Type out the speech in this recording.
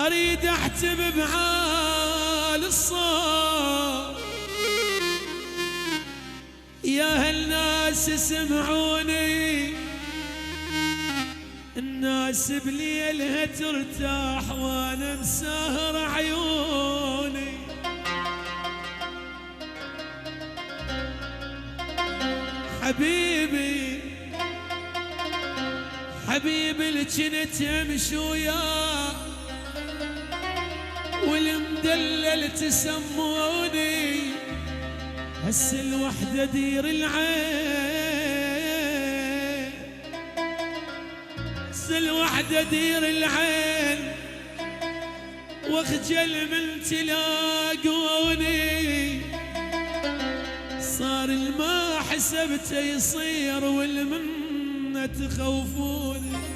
اريد احتب بعال الصوت يا هالناس اسمعوني، الناس بليلها ترتاح وانا مسهر عيوني. حبيبي حبيبي اللي جنت امشي وياه والمدلل تسموني، هسه الوحدة دير العين، هسه الوحدة دير العين واخجل من تلاقوني. صار الما حسبته يصير والمنة تخوفوني.